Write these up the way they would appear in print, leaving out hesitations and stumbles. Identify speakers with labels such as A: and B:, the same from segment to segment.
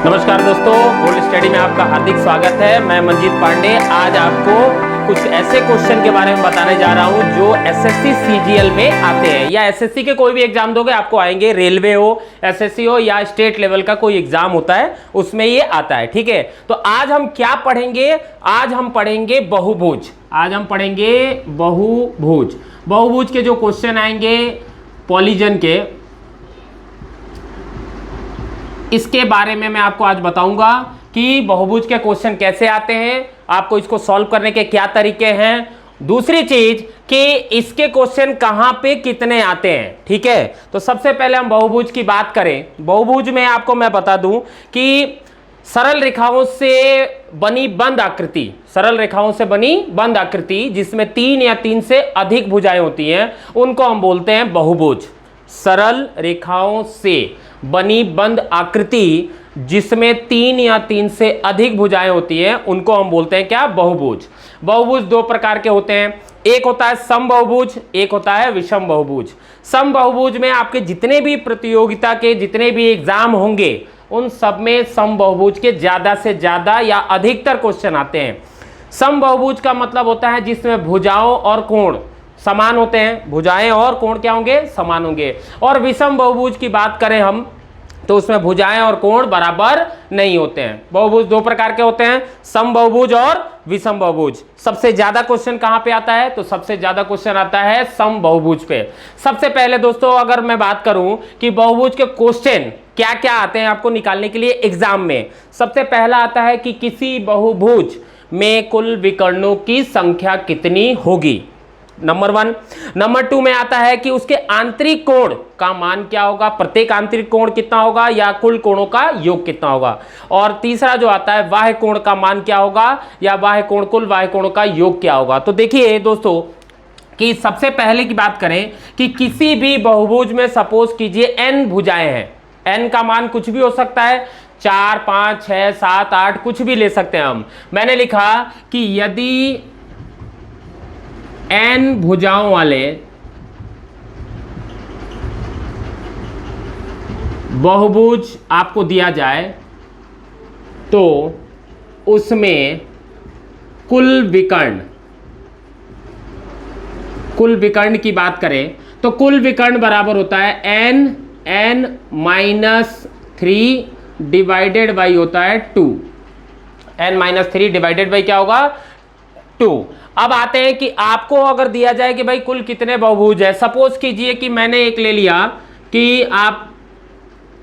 A: नमस्कार दोस्तों, gold study में आपका हार्दिक स्वागत है। मैं मंजीत पांडे आज आपको कुछ ऐसे क्वेश्चन के बारे में बताने जा रहा हूं जो एसएससी सीजीएल में आते हैं या एसएससी के कोई भी एग्जाम दोगे आपको आएंगे। रेलवे हो, एसएससी हो या स्टेट लेवल का कोई एग्जाम होता है उसमें ये आता है। ठीक है, तो आज हम क्या पढ़ेंगे? आज हम पढ़ेंगे बहुभुज। आज हम पढ़ेंगे बहुभुज। बहुभुज के जो क्वेश्चन आएंगे पॉलीजन के, इसके बारे में मैं आपको आज बताऊंगा कि बहुभुज के क्वेश्चन कैसे आते हैं, आपको इसको सॉल्व करने के क्या तरीके हैं। दूसरी चीज कि इसके क्वेश्चन कहां पे कितने आते हैं। ठीक है, तो सबसे पहले हम बहुभुज की बात करें। बहुभुज में आपको मैं बता दूं कि सरल रेखाओं से बनी बंद आकृति, सरल रेखाओं से बनी बंद आकृति जिसमें 3 या 3 से अधिक भुजाएं होती हैं उनको हम बोलते हैं बहुभुज। सरल रेखाओं से बनी बंद आकृति जिसमें 3 या 3 से अधिक भुजाएं होती हैं उनको हम बोलते हैं क्या? बहुभुज। बहुभुज दो प्रकार के होते हैं, एक होता है समबाहुभुज, एक होता है विषम बहुभुज। समबाहुभुज में आपके जितने भी प्रतियोगिता के जितने भी एग्जाम होंगे उन सब में समबाहुभुज के ज्यादा से ज्यादा या अधिकतर क्वेश्चन आते हैं। समबाहुभुज का मतलब होता है जिसमें भुजाओं और कोण समान होते हैं, भुजाएं और कोण क्या होंगे? समान होंगे। और विषम बहुभुज की बात करें हम तो उसमें भुजाएं और कोण बराबर नहीं होते हैं। बहुभुज दो प्रकार के होते हैं, समबाहुभुज और विषम बहुभुज। सबसे ज्यादा क्वेश्चन कहां पे आता है? तो सबसे ज्यादा क्वेश्चन आता है समबाहुभुज पे। सबसे पहले दोस्तों अगर मैं बात करूं कि बहुभुज के क्वेश्चन क्या क्या आते हैं आपको निकालने के लिए एग्जाम में, सबसे पहला आता है कि किसी बहुभुज में कुल विकर्णों की संख्या कितनी होगी, नंबर 1। नंबर 2 में आता है कि उसके आंतरिक कोण का मान क्या होगा, प्रत्येक आंतरिक कोण कितना होगा या कुल कोणों का योग कितना होगा। और तीसरा जो आता है बाह्य कोण का मान क्या होगा या बाह्य कोण कुल बाह्य कोणों का योग क्या होगा। तो देखिए दोस्तों कि सबसे पहले की बात करें कि किसी भी बहुभुज में सपोज कीजिए n भुजाएं हैं, n का मान कुछ भी हो सकता है, 4, 5, 6, 7, 8 कुछ भी ले सकते हैं हम। मैंने लिखा कि यदि n भुजाओं वाले बहुभुज आपको दिया जाए तो उसमें कुल विकर्ण की बात करें तो कुल विकर्ण बराबर होता है n-3 डिवाइडेड बाई होता है 2। n-3 डिवाइडेड बाई क्या होगा? 2। अब आते हैं कि आपको अगर दिया जाए कि भाई कुल कितने बहुभुज है, सपोज कीजिए कि मैंने एक ले लिया कि आप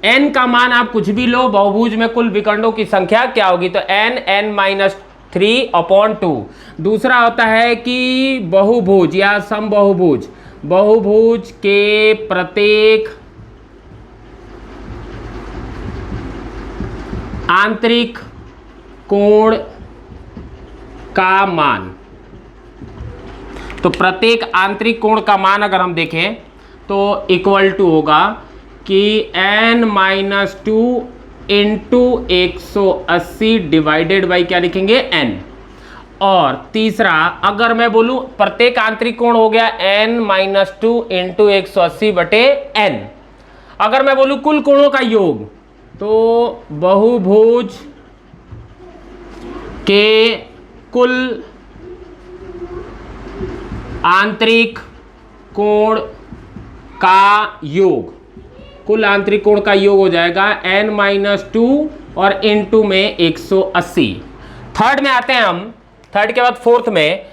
A: n का मान आप कुछ भी लो, बहुभुज में कुल विकर्णों की संख्या क्या होगी, तो n-3/2। दूसरा होता है कि बहुभुज या समबाहुभुज, बहुभुज के प्रत्येक आंतरिक कोण का मान, तो प्रत्येक आंतरिक कोण का मान अगर हम देखें तो इक्वल टू होगा कि n-2 इंटू 180 डिवाइडेड बाई क्या लिखेंगे? n। और तीसरा अगर मैं बोलूं प्रत्येक आंतरिक कोण हो गया n-2 इंटू 180 बटे n। अगर मैं बोलूं कुल कोणों का योग तो बहुभुज के कुल आंतरिक कोण का योग, कुल आंतरिक कोण का योग हो जाएगा n-2 और इंटू में 180। थर्ड में आते हैं हम, थर्ड के बाद फोर्थ में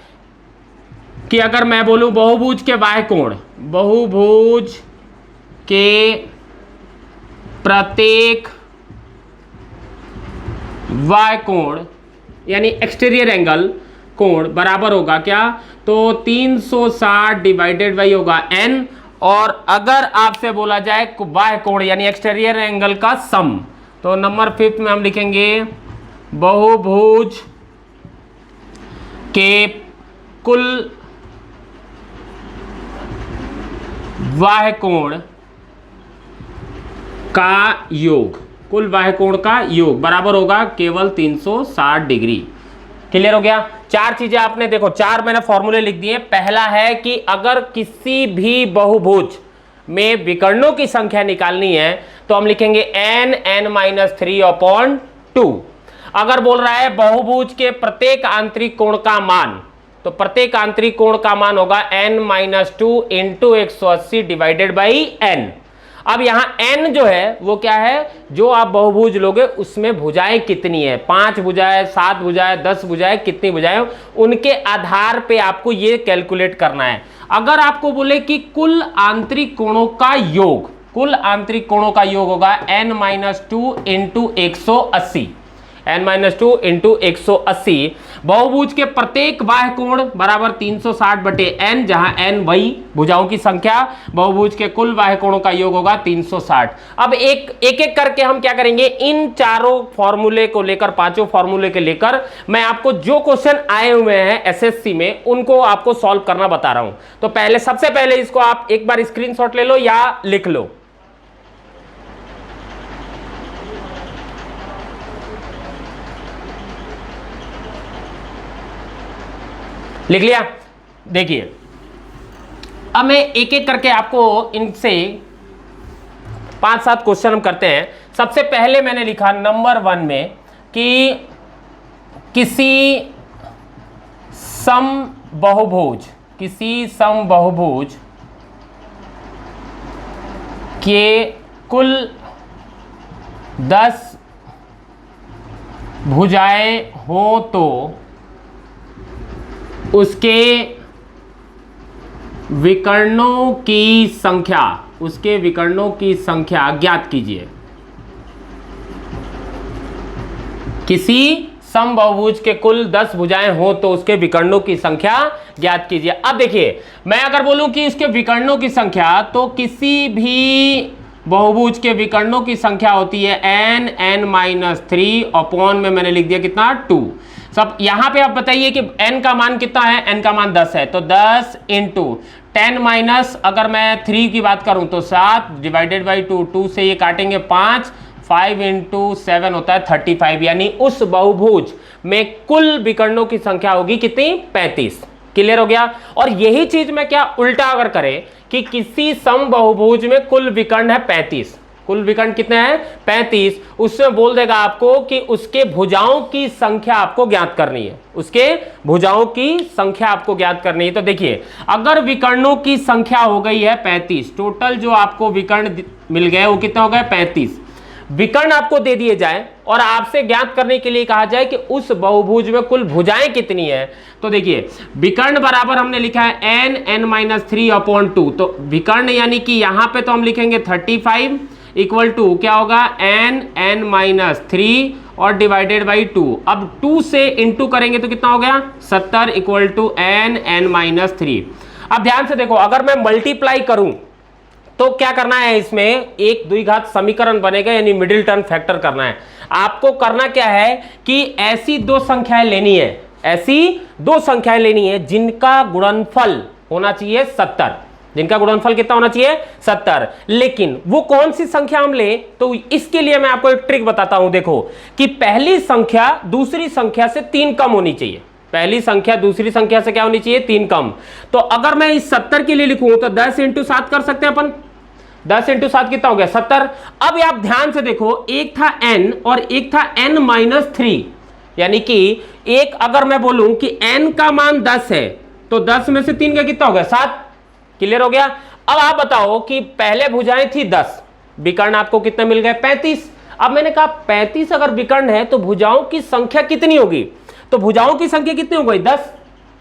A: कि अगर मैं बोलूं बहुभुज के बाह्य कोण, बहुभुज के प्रत्येक बाह्य कोण यानी एक्सटीरियर एंगल कोण बराबर होगा क्या, तो 360 डिवाइडेड बाई होगा n। और अगर आपसे बोला जाए बाह्य कोण यानी एक्सटीरियर एंगल का सम, तो नंबर 5 में हम लिखेंगे बहुभुज के कुल बाह्य कोण का योग, कुल बाह्य कोण का योग बराबर होगा केवल 360 डिग्री। क्लियर हो गया? 4 चीजें आपने देखो, 4 मैंने फॉर्मूले लिख दिए। पहला है कि अगर किसी भी बहुभुज में विकर्णों की संख्या निकालनी है तो हम लिखेंगे n(n-3/2). अगर बोल रहा है बहुभुज के प्रत्येक आंतरिक कोण का मान, तो प्रत्येक आंतरिक कोण का मान होगा n-2 × 180 डिवाइडेड बाई n। अब यहां n जो है वो क्या है, जो आप बहुभुज लोगे उसमें भुजाएं कितनी है, 5 भुजाएं, 7 भुजाएं, 10 भुजाएं, कितनी भुजाएं, उनके आधार पे आपको ये कैलकुलेट करना है। अगर आपको बोले कि कुल आंतरिक कोणों का योग, कुल आंतरिक कोणों का योग होगा n-2 × 180, n-2 × 180। बहुभुज के प्रत्येक बाह्य कोण बराबर 360/n, जहां n वही भुजाओं की संख्या, बहुभुज के कुल बाह्य कोणों का योग होगा 360। अब एक एक करके हम क्या करेंगे, इन चारों फॉर्मूले को लेकर, पांचों फॉर्मूले के लेकर मैं आपको जो क्वेश्चन आए हुए हैं एसएससी में उनको आपको सॉल्व करना बता रहा हूं। तो पहले, सबसे पहले इसको आप एक बार स्क्रीनशॉट ले लो या लिख लो। लिख लिया? देखिए अब मैं एक एक करके आपको इनसे 5-7 क्वेश्चन हम करते हैं। सबसे पहले मैंने लिखा नंबर 1 में कि किसी समबहुभुज, किसी समबहुभुज के कुल 10 भुजाएं हो तो उसके विकर्णों की संख्या, उसके विकर्णों की संख्या ज्ञात कीजिए। किसी समबहुभुज के कुल 10 भुजाएं हो तो उसके विकर्णों की संख्या ज्ञात कीजिए। अब देखिए, मैं अगर बोलूं कि इसके विकर्णों की संख्या, तो किसी भी बहुभुज के विकर्णों की संख्या होती है n-3 अपॉन में मैंने लिख दिया कितना, 2। सब यहां पे आप बताइए कि n का मान कितना है, n का मान 10 है, तो 10 × 10 माइनस, अगर मैं 3 की बात करूं तो 7 डिवाइडेड बाई 2, 2 से ये काटेंगे 5, 5 × 7 होता है 35, यानी उस बहुभुज में कुल विकर्णों की संख्या होगी कितनी, 35। क्लियर हो गया? और यही चीज में क्या उल्टा अगर करें कि किसी समबहुभुज में कुल विकर्ण है 35, कुल विकर्ण कितने हैं, 35, उसमें बोल देगा आपको कि उसके भुजाओं की संख्या आपको ज्ञात करनी है, उसके भुजाओं की संख्या आपको ज्ञात करनी है। तो देखिए, अगर विकर्णों की संख्या हो गई है 35, टोटल जो आपको विकर्ण मिल गए वो कितने हो गए, 35 विकर्ण आपको दे दिए जाए और आपसे ज्ञात करने के लिए कहा जाए कि उस बहुभुज में कुल भुजाएं कितनी है। तो देखिए, विकर्ण बराबर हमने लिखा है n-3/2, तो विकर्ण यानी कि यहां पे तो हम लिखेंगे 35 इक्वल टू क्या होगा, n-3 और डिवाइडेड बाई 2। अब 2 से इंटू करेंगे तो कितना हो गया, 70 इक्वल टू n-3। अब ध्यान से देखो, अगर मैं मल्टीप्लाई करूं तो क्या करना है, इसमें एक द्विघात समीकरण बनेगा, यानी मिडिल टर्म फैक्टर करना है। आपको करना क्या है कि ऐसी दो संख्याएं लेनी है, ऐसी दो संख्याएं लेनी है जिनका गुणनफल होना चाहिए 70, जिनका गुणनफल कितना होना चाहिए, 70। लेकिन वो कौन सी संख्या हम लें, तो इसके लिए मैं आपको एक ट्रिक बताता हूं। देखो कि पहली संख्या दूसरी संख्या से 3 कम होनी चाहिए, पहली संख्या दूसरी संख्या से क्या होनी चाहिए, 3 कम। तो अगर मैं इस 70 के लिए लिखूं तो 10 × 7 कर सकते हैं अपन, 10 × 7 कितना हो गया, 70। अब आप ध्यान से देखो, एक था n और एक था n-3, यानी कि एक अगर मैं बोलूं कि n का मान 10 है तो 10 में से 3 का कितना हो गया, 7। क्लियर हो गया? अब आप बताओ कि पहले भुजाएं थी 10, विकर्ण आपको कितने मिल गए, 35। अब मैंने कहा 35 अगर विकर्ण है तो भुजाओं की संख्या कितनी होगी, तो भुजाओं की संख्या कितनी हो गई, 10।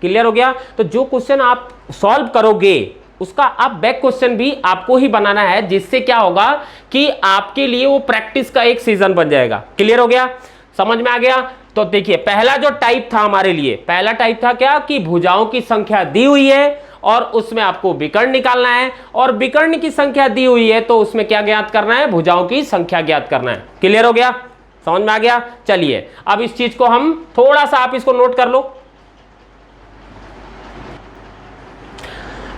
A: क्लियर हो गया? तो जो क्वेश्चन आप सॉल्व करोगे उसका आप बैक क्वेश्चन भी आपको ही बनाना है, जिससे क्या होगा कि आपके लिए वो प्रैक्टिस का एक सीजन बन जाएगा। क्लियर हो गया? समझ में आ गया? तो देखिए, पहला जो टाइप था हमारे लिए, पहला टाइप था क्या कि भुजाओं की संख्या दी हुई है और उसमें आपको विकर्ण निकालना है, और विकर्ण की संख्या दी हुई है तो उसमें क्या ज्ञात करना है, भुजाओं की संख्या ज्ञात करना है। क्लियर हो गया? समझ में आ गया? चलिए अब इस चीज को हम थोड़ा सा, आप इसको नोट कर लो,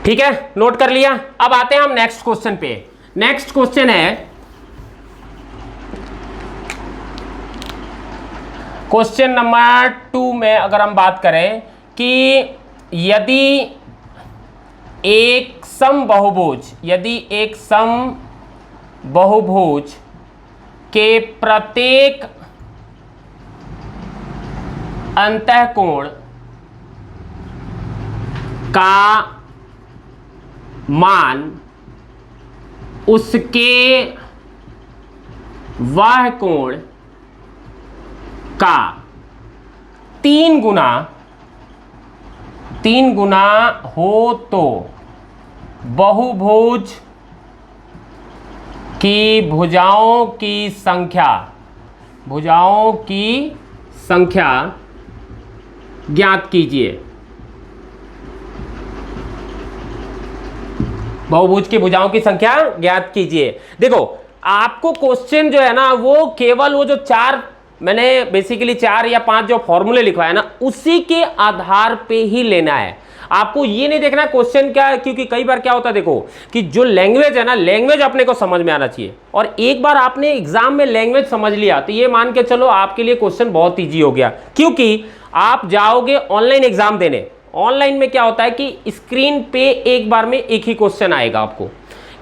A: ठीक है, नोट कर लिया। अब आते हैं हम नेक्स्ट क्वेश्चन पे। नेक्स्ट क्वेश्चन है क्वेश्चन नंबर 2 में अगर हम बात करें कि यदि एक समबाहुभुज, यदि एक समबाहुभुज के प्रत्येक अंतःकोण का मान उसके वह कोण का 3 गुना हो तो बहुभुज की भुजाओं की संख्या ज्ञात कीजिए। बहुभुज की भुजाओं की संख्या ज्ञात कीजिए। देखो आपको क्वेश्चन जो है ना वो केवल वो जो 4 मैंने बेसिकली 4 या 5 जो फॉर्मूले लिखवाए ना उसी के आधार पे ही लेना है। आपको ये नहीं देखना क्वेश्चन क्या है, क्योंकि कई बार क्या होता है देखो कि जो लैंग्वेज है ना, लैंग्वेज अपने को समझ में आना चाहिए। और एक बार आपने एग्जाम में लैंग्वेज समझ लिया तो ये मान के चलो आपके लिए क्वेश्चन बहुत ईजी हो गया, क्योंकि आप जाओगे ऑनलाइन एग्जाम देने। ऑनलाइन में क्या होता है कि स्क्रीन पे एक बार में एक ही क्वेश्चन आएगा। आपको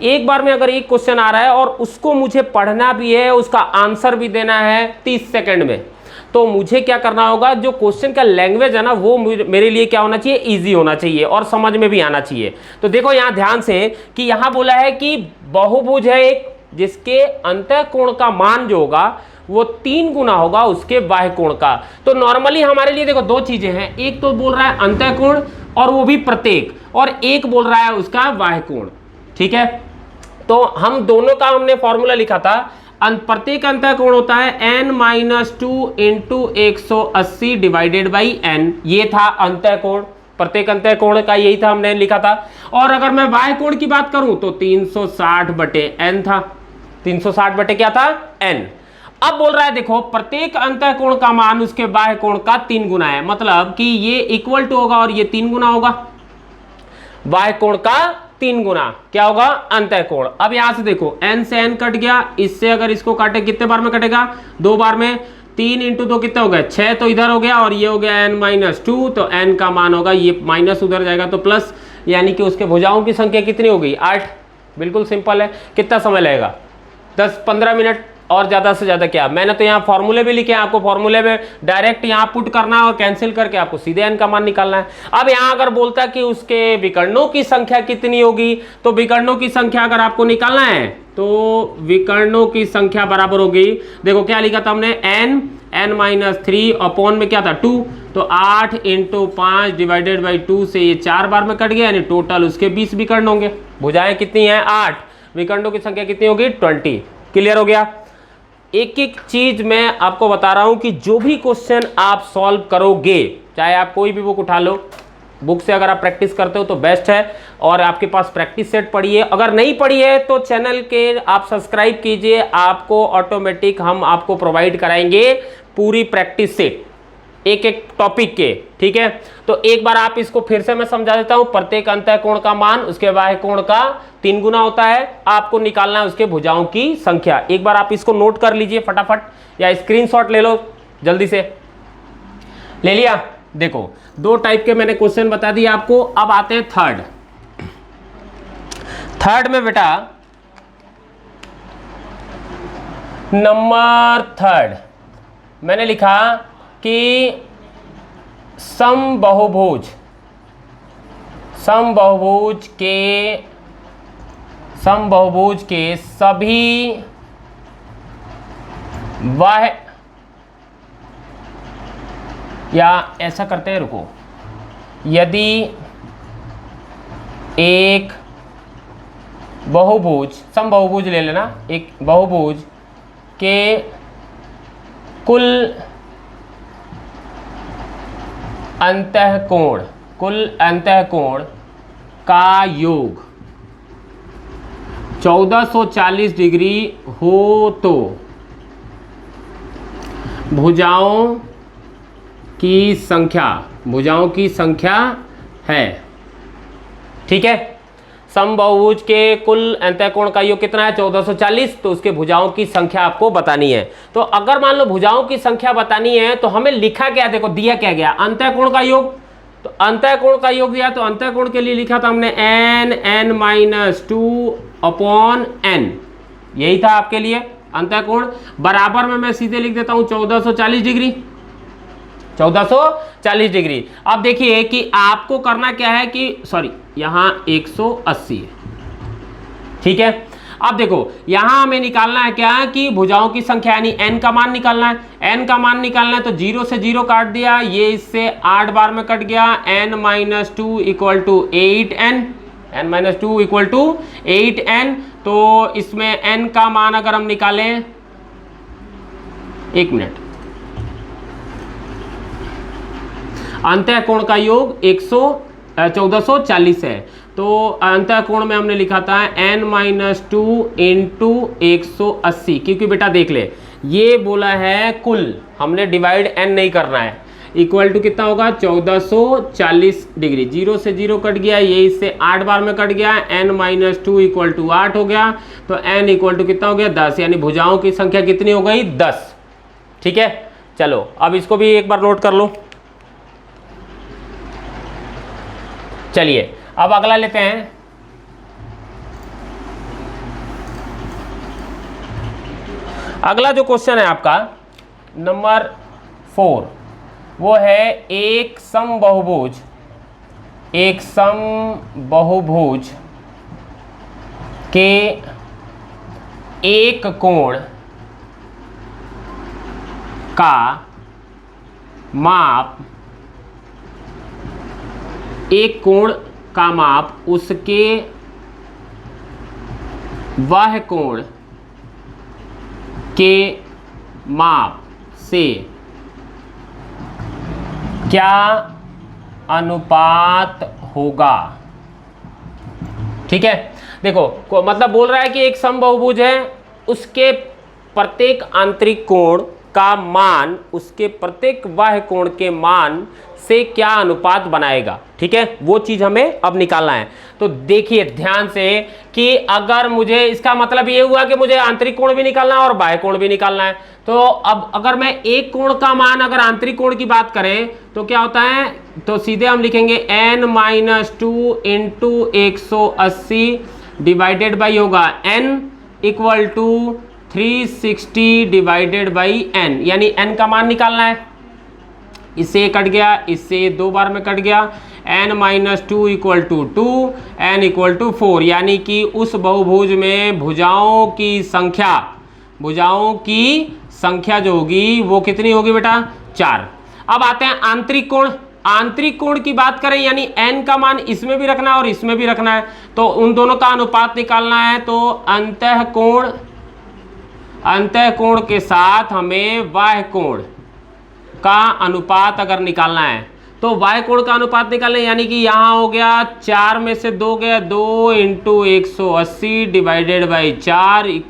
A: एक बार में अगर एक क्वेश्चन आ रहा है और उसको मुझे पढ़ना भी है, उसका आंसर भी देना है 30 सेकंड में, तो मुझे क्या करना होगा, जो क्वेश्चन का लैंग्वेज है ना वो मेरे लिए क्या होना चाहिए, इजी होना चाहिए और समझ में भी आना चाहिए। तो देखो यहां ध्यान से कि यहां बोला है कि बहुभुज है एक जिसके अंतःकोण का मान जो होगा वो 3 गुना होगा उसके बाह्य कोण का। तो नॉर्मली हमारे लिए देखो 2 चीजें हैं, एक तो बोल रहा है अंतःकोण और वो भी प्रत्येक, और एक बोल रहा है उसका बाह्य कोण। ठीक है, तो हम दोनों का हमने फॉर्मूला लिखा था। प्रत्येक अंतःकोण होता है n-2 into 180 divided by n, ये था अंतःकोण। प्रत्येक अंतःकोण का यही था, हमने लिखा था। और अगर मैं बाह्य कोण की बात करूं तो 360 बटे n था। 360 बटे क्या था, n। अब बोल रहा है देखो प्रत्येक अंतःकोण का मान उसके बाह्य कोण का 3 गुना है, मतलब कि ये इक्वल टू होगा और ये 3 गुना होगा। बाह्य कोण का 3 गुना क्या होगा, अंतःकोण। अब यहां से देखो n से n कट गया, इससे अगर इसको काटे कितने बार में कटेगा, 2 बार में। 3 इंटू 2 कितने हो गए, 6, तो इधर हो गया, और ये हो गया n-2, तो n का मान होगा, ये माइनस उधर जाएगा तो प्लस, यानी कि उसके भुजाओं की संख्या कितनी होगी, 8। बिल्कुल सिंपल है। कितना समय लगेगा, 10-15 मिनट, और ज्यादा से ज्यादा क्या। मैंने तो यहाँ फॉर्मूले भी लिखे हैं, आपको फॉर्मूले में डायरेक्ट यहाँ पुट करना और कैंसिल करके आपको सीधे n का मान निकालना है। अब यहाँ अगर बोलता कि उसके विकर्णों की संख्या कितनी होगी, तो विकर्णों की संख्या अगर आपको निकालना है तो विकर्णों की संख्या बराबर होगी, देखो क्या लिखा था हमने, n-3 अपॉन में क्या था 2, तो 8 इंटू 5 डिवाइडेड बाई 2 से ये 4 बार में कट गया, यानी टोटल उसके 20 विकर्ण होंगे। भुजाएं कितनी हैं, 8। विकर्णों की संख्या कितनी होगी, 20। क्लियर हो गया। एक एक चीज मैं आपको बता रहा हूं कि जो भी क्वेश्चन आप सॉल्व करोगे, चाहे आप कोई भी बुक उठा लो, बुक से अगर आप प्रैक्टिस करते हो तो बेस्ट है, और आपके पास प्रैक्टिस सेट पड़ी है। अगर नहीं पड़ी है तो चैनल के आप सब्सक्राइब कीजिए, आपको ऑटोमेटिक हम आपको प्रोवाइड कराएंगे पूरी प्रैक्टिस सेट एक एक टॉपिक के। ठीक है, तो एक बार आप इसको फिर से मैं समझा देता हूं। प्रत्येक अंतःकोण का मान उसके बाह्य कोण का 3 गुना होता है। आपको निकालना है उसके भुजाओं की संख्या। एक बार आप इसको नोट कर लीजिए फटाफट, या स्क्रीनशॉट ले लो, जल्दी से ले लिया। देखो 2 टाइप के मैंने क्वेश्चन बता दिए आपको। अब आते हैं थर्ड में बेटा, नंबर 3 मैंने लिखा कि समबाहुभुज के सभी वह, या ऐसा करते हैं, रुको, यदि एक बहुभुज, समबाहुभुज ले लेना, एक बहुभुज के कुल अंतःकोण का योग 1440 डिग्री हो तो भुजाओं की संख्या है। ठीक है, समबाहुभुज के कुल अंतःकोण का योग कितना है, 1440, तो उसके भुजाओं की संख्या आपको बतानी है। तो अगर मान लो भुजाओं की संख्या बतानी है तो हमें लिखा क्या, देखो दिया क्या गया, अंतःकोण का योग, तो अंतःकोण का योग दिया, तो अंतःकोण के लिए लिखा था हमने n, यही था आपके लिए अंतःकोण। बराबर में मैं सीधे लिख देता हूं 1440 डिग्री, 1440 डिग्री। अब देखिए कि आपको करना क्या है कि सॉरी यहां 180 है, ठीक है। अब देखो यहां हमें निकालना है क्या कि भुजाओं की संख्या यानी n का मान निकालना है। n का मान निकालना है तो 0 से 0 काट दिया, ये इससे 8 बार में कट गया, n-2 equal to 8n, n-2 equal to 8n। तो इसमें n का मान अगर हम निकालें, एक मिनट, अंतःकोण का योग 1440 है, तो अंतःकोण में हमने लिखा था n-2 इंटू 180, क्योंकि बेटा देख ले ये बोला है कुल, हमने डिवाइड n नहीं करना है, इक्वल टू कितना होगा 1440 डिग्री। 0 से 0 कट गया, ये इससे 8 बार में कट गया, n-2 इक्वल टू 8 हो गया, तो n इक्वल टू कितना हो गया 10, यानी भुजाओं की संख्या कितनी हो गई 10, ठीक है। चलो अब इसको भी एक बार नोट कर लो। चलिए अब अगला लेते हैं। अगला जो क्वेश्चन है आपका नंबर 4, वो है एक समबाहुभुज के एक कोण का माप, एक कोण का माप उसके वह कोण के माप से क्या अनुपात होगा, ठीक है। देखो मतलब बोल रहा है कि एक समबाहुभुज है, उसके प्रत्येक आंतरिक कोण का मान उसके प्रत्येक बाह्य कोण के मान से क्या अनुपात बनाएगा, ठीक है, वो चीज हमें अब निकालना है। तो देखिए ध्यान से कि अगर मुझे, इसका मतलब ये हुआ कि मुझे आंतरिक कोण भी निकालना है और बाह्य कोण भी निकालना है। तो अब अगर मैं एक कोण का मान, अगर आंतरिक कोण की बात करें तो क्या होता है, तो सीधे हम लिखेंगे n-2 इंटू 180 डिवाइडेड बाई होगा n equal to 360 divided by n, यानी n का मान निकालना है। इससे कट गया, इससे 2 बार में कट गया, n-2 equal to 2, n equal to 4, यानी कि उस बहुभुज में भुजाओं की संख्या जो होगी वो कितनी होगी बेटा 4। अब आते हैं आंतरिक कोण। आंतरिक कोण की बात करें यानी n का मान इसमें भी रखना है और इसमें भी रखना है, तो उन दोनों का अनुपात निकालना है। तो अंतःकोण के साथ हमें बाह्य कोण का अनुपात अगर निकालना है, तो बाह्य कोण का अनुपात निकालना है, यानी कि यहाँ हो गया 4 में से 2 गया, 2 इंटू 180 डिवाइडेड बाई 4,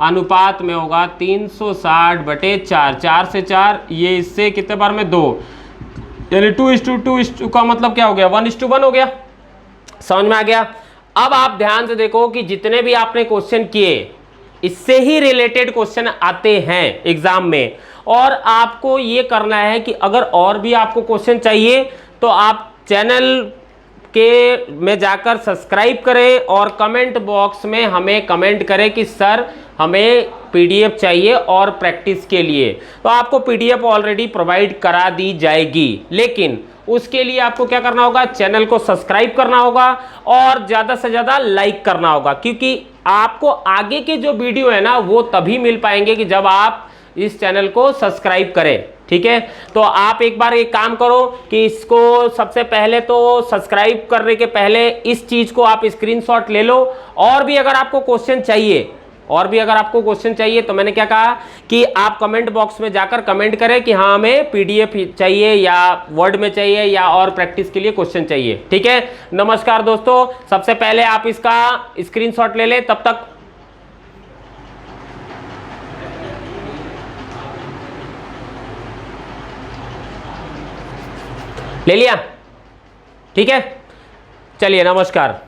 A: अनुपात में होगा 360/4, 4 से 4, ये इससे कितने बार में 2, यानी 2:2 का मतलब क्या हो गया 1:1 हो गया। समझ में आ गया। अब आप ध्यान से देखो कि जितने भी आपने क्वेश्चन किए इससे ही रिलेटेड क्वेश्चन आते हैं एग्जाम में, और आपको ये करना है कि अगर और भी आपको क्वेश्चन चाहिए तो आप चैनल के में जाकर सब्सक्राइब करें और कमेंट बॉक्स में हमें कमेंट करें कि सर हमें पीडीएफ चाहिए और प्रैक्टिस के लिए, तो आपको पीडीएफ ऑलरेडी प्रोवाइड करा दी जाएगी। लेकिन उसके लिए आपको क्या करना होगा, चैनल को सब्सक्राइब करना होगा और ज़्यादा से ज़्यादा लाइक करना होगा, क्योंकि आपको आगे के जो वीडियो है ना वो तभी मिल पाएंगे कि जब आप इस चैनल को सब्सक्राइब करें, ठीक है। तो आप एक बार एक काम करो कि इसको सबसे पहले तो सब्सक्राइब करने के पहले इस चीज़ को आप स्क्रीनशॉट ले लो, और भी अगर आपको क्वेश्चन चाहिए तो मैंने क्या कहा कि आप कमेंट बॉक्स में जाकर कमेंट करें कि हाँ हमें पीडीएफ चाहिए या वर्ड में चाहिए या और प्रैक्टिस के लिए क्वेश्चन चाहिए, ठीक है। नमस्कार दोस्तों, सबसे पहले आप इसका स्क्रीनशॉट ले लें, तब तक ले लिया, ठीक है। चलिए नमस्कार।